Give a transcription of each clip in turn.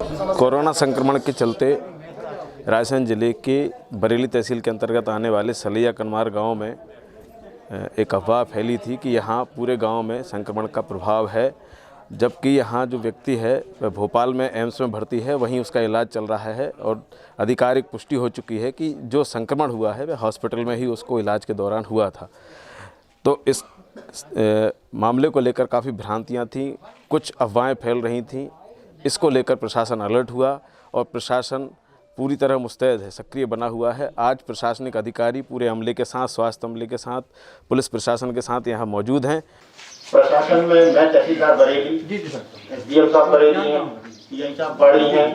Corona संक्रमण के चलते रायसेन जिले के बरेली तहसील के अंतर्गत आने वाले सलैया कनवार गांव में एक अफवाह फैली थी कि यहाँ पूरे गांव में संक्रमण का प्रभाव है, जबकि यहाँ जो व्यक्ति है वह भोपाल में एम्स में भर्ती है, वहीं उसका इलाज चल रहा है और आधिकारिक पुष्टि हो चुकी है कि जो संक्रमण हुआ है वह हॉस्पिटल में ही उसको इलाज के दौरान हुआ था। तो इस मामले को लेकर काफ़ी भ्रांतियाँ थीं, कुछ अफवाहें फैल रही थीं। इसको लेकर प्रशासन अलर्ट हुआ और प्रशासन पूरी तरह मुस्तैद है, सक्रिय बना हुआ है। आज प्रशासनिक अधिकारी पूरे अमले के साथ, स्वास्थ्य अमले के साथ, पुलिस प्रशासन के साथ यहाँ मौजूद हैं। प्रशासन में मैं तहसीलदार बरेली, एसडीएम साहब बरेली हैं, पीएम साहब बड़ी हैं,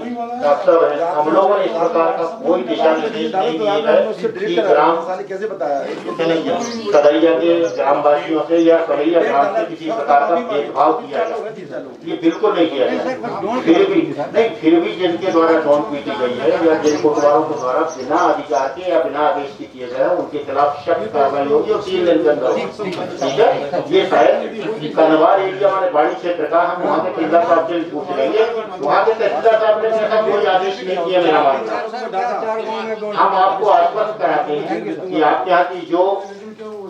डॉक्टर हैं। हम लोगों ने इस प्रकार का कोई दिशा निर्देश नहीं दिए है कि ग्राम कदैया के ग्रामवासियों से या कदैया ग्राम से किसी प्रकार का भेदभाव किया जाए, ये बिल्कुल नहीं किया जाए। फिर भी जिनके द्वारा ड्रोन पीटी गई है या जिन कोटवारों के द्वारा बिना अधिकार के या बिना आदेश के किए गए उनके खिलाफ सख्त कार्रवाई होगी और 3 दिन के अंदर, ठीक है। ये शायद कनवार एरिया हमारे बाड़ी क्षेत्र का, हम वहाँ के जिला साहब से पूछ लेंगे, वहाँ के तहसीलदार साहब ने ऐसा कोई आदेश नहीं किया। मेरा मानना, हम आपको आश्वस्त कराते हैं कि आपके यहाँ की जो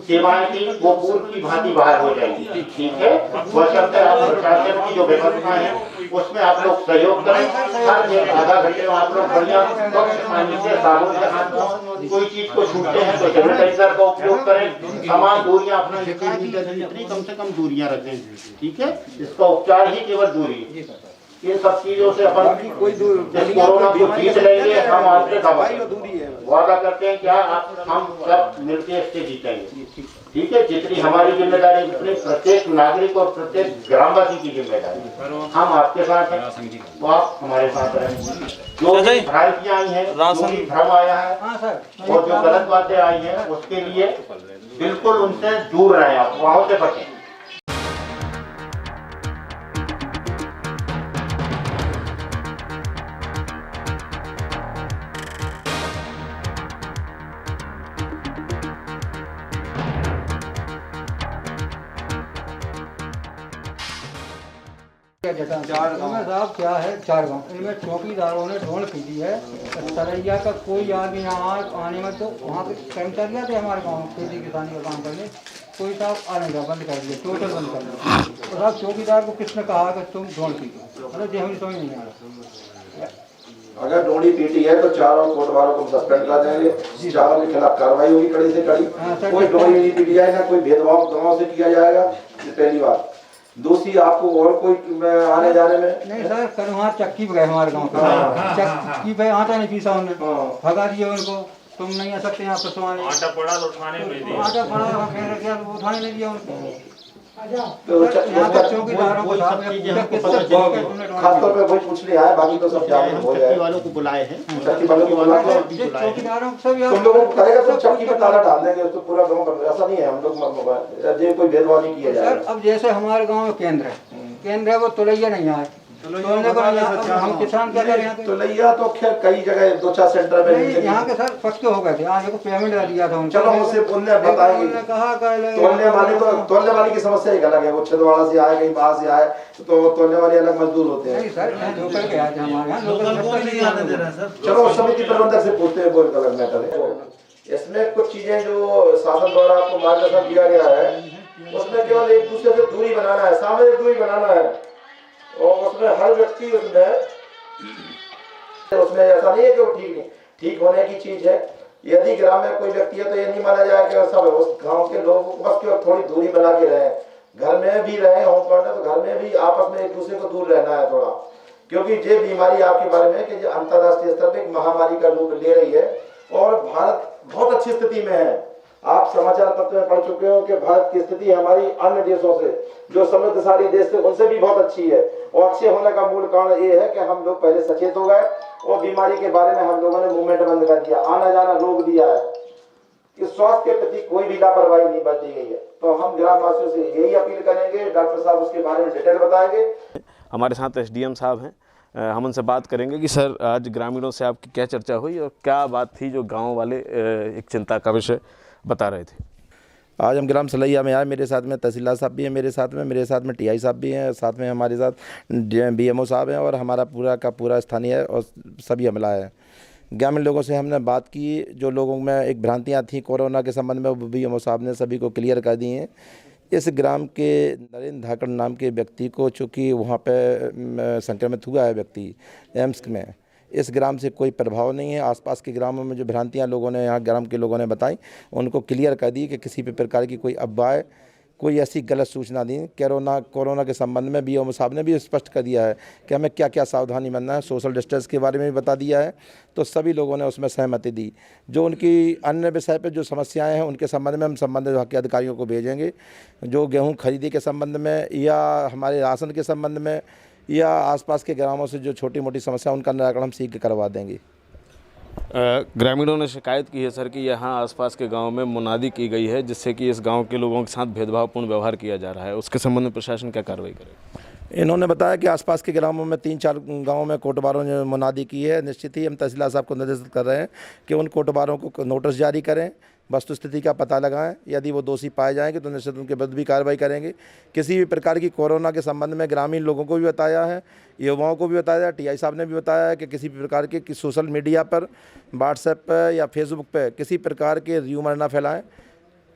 सेवाएं थी वो पूर्व की भांति बाहर हो जाएगी, ठीक है। बशर्ते आप प्रशासन की जो व्यवस्था है उसमें आप लोग सहयोग करें। हर आधा घंटे में आप लोग बढ़िया स्वच्छ पानी से, साबुन से हाथ धोएं। कोई चीज को छूटते हैं तो सैनिटाइजर का उपयोग करें। समान दूरियां अपना जितनी कम से कम दूरियां रखें, ठीक है। इसका उपचार ही केवल दूरी है। इन सब चीजों से अपन कोरोना को जीत लेंगे। हम आपसे वादा करते हैं क्या हम सब मिलकर इससे जीतेंगे, ठीक है। जितनी हमारी जिम्मेदारी, जितनी प्रत्येक नागरिक और प्रत्येक ग्रामवासी की जिम्मेदारी, हम आपके साथ हैं, तो आप हमारे साथ रहेंगे। जो भी भ्रांतियां आई हैं, जो भी भ्रम आया है और जो गलत बातें आई हैं, उसके लिए बिल्कुल उनसे दूर रहें, अफवाहों से बचें। चार गाँव साहब क्या है, 4 गाँव, इनमें चौकीदारों ने ढोल पीटी है। सलैया का कोई आदमी यहाँ आने में, तो वहाँ पे कर्मचारी थे हमारे गाँव खेती किसानी का काम करने, कोई साहब आने का बंद कर दिया, टोटल बंद कर दिया। तो साहब चौकीदार को किसने कहा कि तुम ढोल पीटो, मतलब ये हमें समझ नहीं आ रहा। अगर डोली पीटी है तो चारों कोटवारों को सस्पेंड कर देंगे, चारों के खिलाफ कार्रवाई होगी कड़ी से कड़ी। कोई डोली नहीं पीटी जाएगा, कोई भेदभाव गाँव से किया जाएगा, ये पहली बात। दूसरी, आपको और कोई आने जाने में नहीं सर, कल वहाँ चक्की पे गए हमारे गाँव का, चक्की पे आटा नहीं पीसा उन्होंने, भगा दिया उनको, तुम नहीं आ सकते यहाँ पर आटा पड़ा तो उठाने नहीं दिया, आटा पड़ा वो उठाने नहीं दिया उनको। तो चौकीदारों को खासतौर पे वही पूछने आया, बाकी तो सब चक्की वालों को बुलाए हैं, चक्की वालों को बुला के चौकीदारों को तुम लोगों को कहेगा तो चक्की पे ताला डाल देंगे, उसको पूरा गाँव कर। ऐसा नहीं है, हम लोग ये कोई भेदभाव नहीं किया जाए। अब जैसे हमारे गाँव में केंद्र है, वो तुलैया नहीं आए, हम किसान क्या करें। तुलैया तो खैर कई जगह 2-4 सेंटर में यहाँ के सर पक्के हो गए थे, आज को पेमेंट दिया था उनको। चलो उससे बोलने बताएंगे, तोलने वाली की समस्या एक अलग है। वो छिंदवाड़ा से आए, कहीं बाहर से आए, तो तोलने वाले अलग मजदूर होते हैं। नहीं सर, लोकल के आए थे हमारे यहाँ। चलो समिति प्रबंधक से पूछते हैं, वो एक अलग मैटर है। इसमें कुछ चीजें जो शासन द्वारा आपको मार्गदर्शन दिया गया है, उसमें केवल एक दूसरे से दूरी बनाना है, सामाजिक दूरी बनाना है। और उसमें हर व्यक्ति उसमें ऐसा नहीं है कि वो ठीक होने की चीज है। यदि ग्राम में कोई व्यक्ति है तो ये नहीं माना जाए कि सब उस गांव के लोगों को बस केवल थोड़ी दूरी बना के रहे, घर में भी रहे, होम क्वारंटाइन, तो घर में भी आपस में एक दूसरे को दूर रहना है थोड़ा, क्योंकि ये बीमारी आपके बारे में कि जो अंतर्राष्ट्रीय स्तर पर एक महामारी का रूप ले रही है और भारत बहुत अच्छी स्थिति में है। आप समाचार पत्र में पढ़ चुके हो कि भारत की स्थिति हमारी अन्य देशों से, जो समृद्धशाली देश थे, उनसे भी बहुत अच्छी है। और अच्छे होने का मूल कारण ये है कि हम लोग पहले सचेत हो गए और बीमारी के बारे में हम लोगों ने मूवमेंट बंद कर दिया, आना जाना रोक दिया है। कि स्वास्थ्य के प्रति कोई भी लापरवाही नहीं बरती गई है। तो हम ग्रामवासियों से यही अपील करेंगे, डॉक्टर साहब उसके बारे में डिटेल बताएंगे। हमारे साथ एसडीएम साहब हैं, हम उनसे बात करेंगे कि सर आज ग्रामीणों से आपकी क्या चर्चा हुई और क्या बात थी जो गाँव वाले एक चिंता का विषय बता रहे थे। आज हम ग्राम सलैया में आए, मेरे साथ में तहसीलदार साहब भी हैं, मेरे साथ में टीआई साहब भी हैं, साथ में हमारे साथ बीएमओ साहब हैं और हमारा पूरा का पूरा स्थानीय है और सभी अमला है। ग्रामीण लोगों से हमने बात की, जो लोगों में एक भ्रांतियाँ थी कोरोना के संबंध में, वो बीएमओ साहब ने सभी को क्लियर कर दी हैं। इस ग्राम के नरेंद्र धाकड़ नाम के व्यक्ति को, चूँकि वहाँ पे संक्रमित हुआ है व्यक्ति एम्स में, इस ग्राम से कोई प्रभाव नहीं है। आसपास के ग्रामों में जो भ्रांतियां लोगों ने, यहाँ ग्राम के लोगों ने बताई, उनको क्लियर कर दी कि किसी भी प्रकार की कोई अफवाह, कोई ऐसी गलत सूचना दी। कोरोना के संबंध में बीएमओ साहब ने भी स्पष्ट कर दिया है कि हमें क्या क्या सावधानी बनना है, सोशल डिस्टेंस के बारे में भी बता दिया है। तो सभी लोगों ने उसमें सहमति दी। जो उनकी अन्य विषय पर जो समस्याएं हैं उनके संबंध में हम संबंधित विभाग के अधिकारियों को भेजेंगे। जो गेहूँ खरीदी के संबंध में या हमारे राशन के संबंध में या आसपास के ग्रामों से जो छोटी मोटी समस्या, उनका निराकरण हम शीघ्र करवा देंगे। ग्रामीणों ने शिकायत की है सर कि यहाँ आसपास के गांव में मुनादी की गई है, जिससे कि इस गांव के लोगों के साथ भेदभावपूर्ण व्यवहार किया जा रहा है। उसके संबंध में प्रशासन क्या कार्रवाई करे? इन्होंने बताया कि आसपास के ग्रामों में 3-4 गांवों में कोटबारों ने मुनादी की है। निश्चित ही हम तहसीलदार साहब को निर्देशित कर रहे हैं कि उन कोटबारों को नोटिस जारी करें, वस्तुस्थिति का पता लगाएं। यदि वो दोषी पाए जाएंगे तो निश्चित उनके विरुद्ध भी कार्रवाई करेंगे। किसी भी प्रकार की कोरोना के संबंध में ग्रामीण लोगों को भी बताया है, युवाओं को भी बताया है, टीआई साहब ने भी बताया है कि किसी भी प्रकार के सोशल मीडिया पर, व्हाट्सएप पर या फेसबुक पर किसी प्रकार के र्यूमर ना फैलाएं,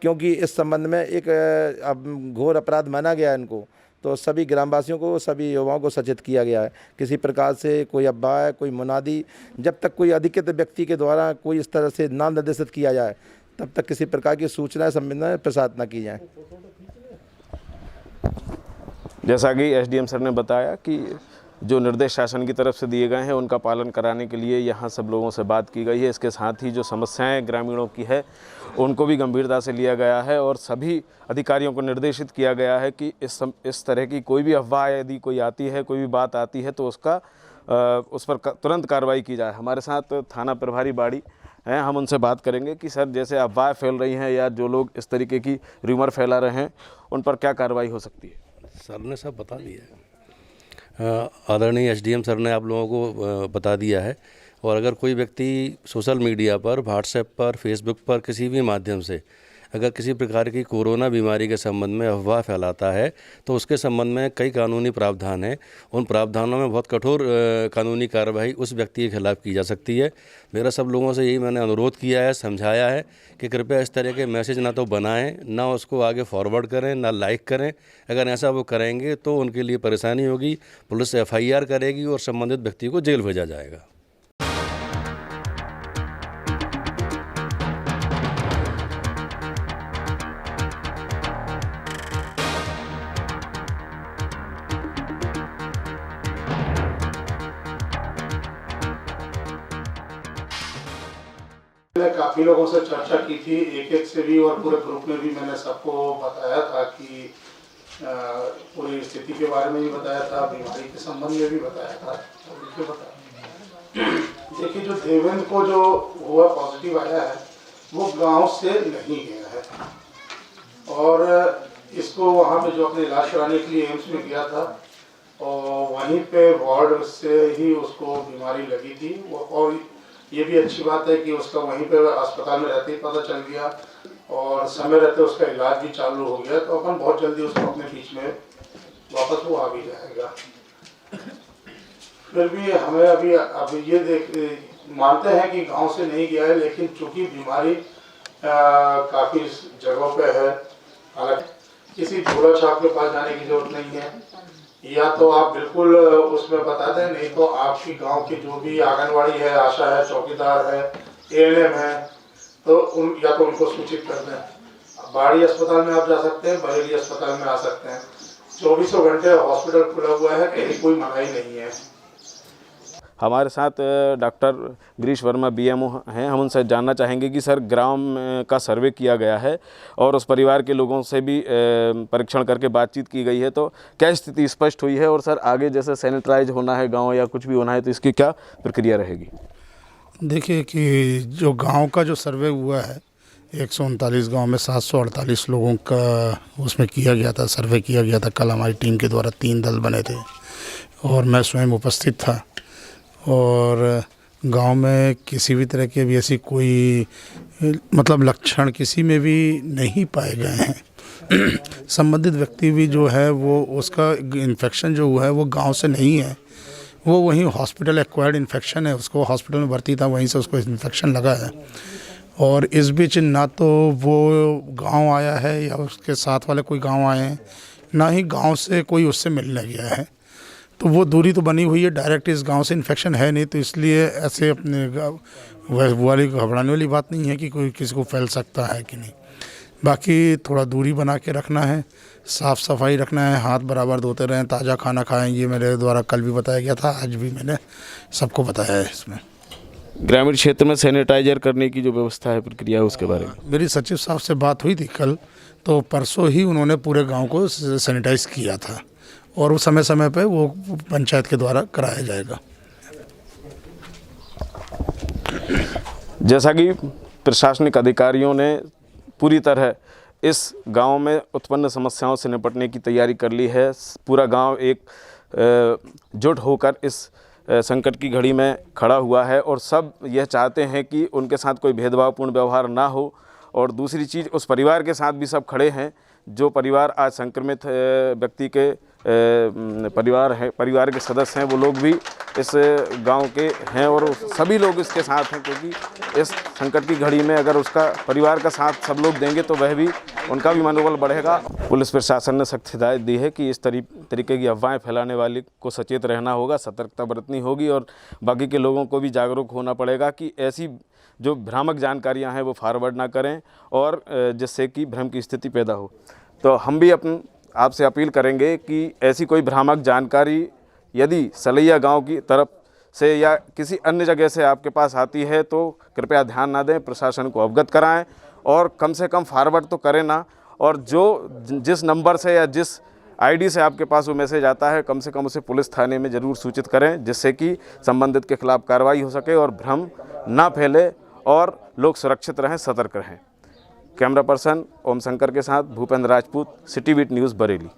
क्योंकि इस संबंध में एक घोर अपराध माना गया है इनको। तो सभी ग्रामवासियों को, सभी युवाओं को सचेत किया गया है। किसी प्रकार से कोई अफवाह, कोई मुनादी, जब तक कोई अधिकृत व्यक्ति के द्वारा कोई इस तरह से नाम निर्देशित किया जाए, तब तक किसी प्रकार की सूचनाएं संबंधित प्रसारित न की जाएं। जैसा कि एसडीएम सर ने बताया कि जो निर्देश शासन की तरफ से दिए गए हैं उनका पालन कराने के लिए यहाँ सब लोगों से बात की गई है। इसके साथ ही जो समस्याएं ग्रामीणों की है उनको भी गंभीरता से लिया गया है और सभी अधिकारियों को निर्देशित किया गया है कि इस तरह की कोई भी अफवाह यदि कोई आती है, कोई भी बात आती है, तो उस पर तुरंत कार्रवाई की जाए। हमारे साथ थाना प्रभारी बाड़ी हैं, हम उनसे बात करेंगे कि सर जैसे अफवाह फैल रही हैं या जो लोग इस तरीके की र्यूमर फैला रहे हैं उन पर क्या कार्रवाई हो सकती है? सर ने सब बता दिया है, आदरणीय एसडीएम सर ने आप लोगों को बता दिया है। और अगर कोई व्यक्ति सोशल मीडिया पर, व्हाट्सएप पर, फेसबुक पर किसी भी माध्यम से अगर किसी प्रकार की कोरोना बीमारी के संबंध में अफवाह फैलाता है तो उसके संबंध में कई कानूनी प्रावधान हैं। उन प्रावधानों में बहुत कठोर कानूनी कार्रवाई उस व्यक्ति के खिलाफ की जा सकती है। मेरा सब लोगों से यही मैंने अनुरोध किया है, समझाया है कि कृपया इस तरह के मैसेज ना तो बनाएं, ना उसको आगे फॉरवर्ड करें, ना लाइक करें। अगर ऐसा वो करेंगे तो उनके लिए परेशानी होगी, पुलिस FIR करेगी और संबंधित व्यक्ति को जेल भेजा जाएगा। मैंने काफ़ी लोगों से चर्चा की थी, एक से भी, और पूरे ग्रुप में भी मैंने सबको बताया था कि पूरी स्थिति के बारे में भी बताया था, बीमारी के संबंध में भी बताया था। देखिए, जो देवेंद्र को जो हुआ पॉजिटिव आया है वो गांव से नहीं गया है और इसको वहाँ पे जो अपने इलाज कराने के लिए एम्स में गया था और वहीं पे वार्ड से ही उसको बीमारी लगी थी। और ये भी अच्छी बात है कि उसका वहीं पे अस्पताल में रहते ही पता चल गया और समय रहते उसका इलाज भी चालू हो गया। तो अपन बहुत जल्दी उसको अपने बीच में वापस वो आ भी जाएगा। फिर भी हमें अभी ये मानते हैं कि गांव से नहीं गया है, लेकिन चूंकि बीमारी काफ़ी जगहों पे है, हालांकि किसी झोला छाप के पास जाने की जरूरत नहीं है, या तो आप बिल्कुल उसमें बता दें, नहीं तो आपकी गांव की जो भी आंगनवाड़ी है, आशा है, चौकीदार है, ANM है, तो या तो उनको सूचित कर दें। बाड़ी अस्पताल में आप जा सकते हैं, बरेली अस्पताल में आ सकते हैं। 24 घंटे हॉस्पिटल खुला हुआ है, कहीं कोई मनाही नहीं है। हमारे साथ डॉक्टर गिरीश वर्मा BMO हैं। हम उनसे जानना चाहेंगे कि सर ग्राम का सर्वे किया गया है और उस परिवार के लोगों से भी परीक्षण करके बातचीत की गई है, तो क्या स्थिति स्पष्ट हुई है? और सर आगे जैसे सैनिटाइज होना है गांव या कुछ भी होना है तो इसकी क्या प्रक्रिया रहेगी? देखिए कि जो गांव का जो सर्वे हुआ है 139 गांव में 748 लोगों का उसमें किया गया था, सर्वे किया गया था। कल हमारी टीम के द्वारा 3 दल बने थे और मैं स्वयं उपस्थित था। और गांव में किसी भी तरह की अभी ऐसी कोई मतलब लक्षण किसी में भी नहीं पाए गए हैं। संबंधित व्यक्ति भी जो है वो उसका इन्फेक्शन जो हुआ है वो गांव से नहीं है, वो वहीं हॉस्पिटल एक्वायर्ड इन्फेक्शन है, उसको हॉस्पिटल में भर्ती था, वहीं से उसको इन्फेक्शन लगा है। और इस बीच ना तो वो गांव आया है या उसके साथ वाले कोई गांव आए हैं, ना ही गांव से कोई उससे मिलने गया है। तो वो दूरी तो बनी हुई है, डायरेक्ट इस गांव से इन्फेक्शन है नहीं, तो इसलिए ऐसे अपने वाली घबराने वाली बात नहीं है कि कोई किसी को फैल सकता है कि नहीं। बाकी थोड़ा दूरी बना के रखना है, साफ़ सफाई रखना है, हाथ बराबर धोते रहें, ताज़ा खाना खाएं, ये मेरे द्वारा कल भी बताया गया था, आज भी मैंने सबको बताया है। इसमें ग्रामीण क्षेत्र में सैनिटाइजर करने की जो व्यवस्था है, प्रक्रिया है, उसके बारे में मेरी सचिव साहब से बात हुई थी कल, तो परसों ही उन्होंने पूरे गांव को सैनिटाइज किया था और वो समय समय पे वो पंचायत के द्वारा कराया जाएगा। जैसा कि प्रशासनिक अधिकारियों ने पूरी तरह इस गांव में उत्पन्न समस्याओं से निपटने की तैयारी कर ली है। पूरा गांव एक जुट होकर इस संकट की घड़ी में खड़ा हुआ है और सब यह चाहते हैं कि उनके साथ कोई भेदभावपूर्ण व्यवहार ना हो। और दूसरी चीज़, उस परिवार के साथ भी सब खड़े हैं जो परिवार आज संक्रमित व्यक्ति के परिवार के सदस्य हैं, वो लोग भी इस गांव के हैं और सभी लोग इसके साथ हैं, क्योंकि इस संकट की घड़ी में अगर उसका परिवार का साथ सब लोग देंगे तो वह भी, उनका भी मनोबल बढ़ेगा। पुलिस प्रशासन ने सख्त हिदायत दी है कि इस तरीके की अफवाहें फैलाने वाले को सचेत रहना होगा, सतर्कता बरतनी होगी और बाकी के लोगों को भी जागरूक होना पड़ेगा कि ऐसी जो भ्रामक जानकारियाँ हैं वो फॉरवर्ड ना करें और जिससे कि भ्रम की स्थिति पैदा हो। तो हम भी आपसे अपील करेंगे कि ऐसी कोई भ्रामक जानकारी यदि सलैया गांव की तरफ से या किसी अन्य जगह से आपके पास आती है तो कृपया ध्यान ना दें, प्रशासन को अवगत कराएं और कम से कम फॉरवर्ड तो करें ना। और जिस नंबर से या जिस आईडी से आपके पास वो मैसेज आता है, कम से कम उसे पुलिस थाने में ज़रूर सूचित करें, जिससे कि संबंधित के खिलाफ कार्रवाई हो सके और भ्रम ना फैले और लोग सुरक्षित रहें, सतर्क रहें। कैमरा पर्सन ओम शंकर के साथ Bhupendra Rajput, city beat news, Bareilly.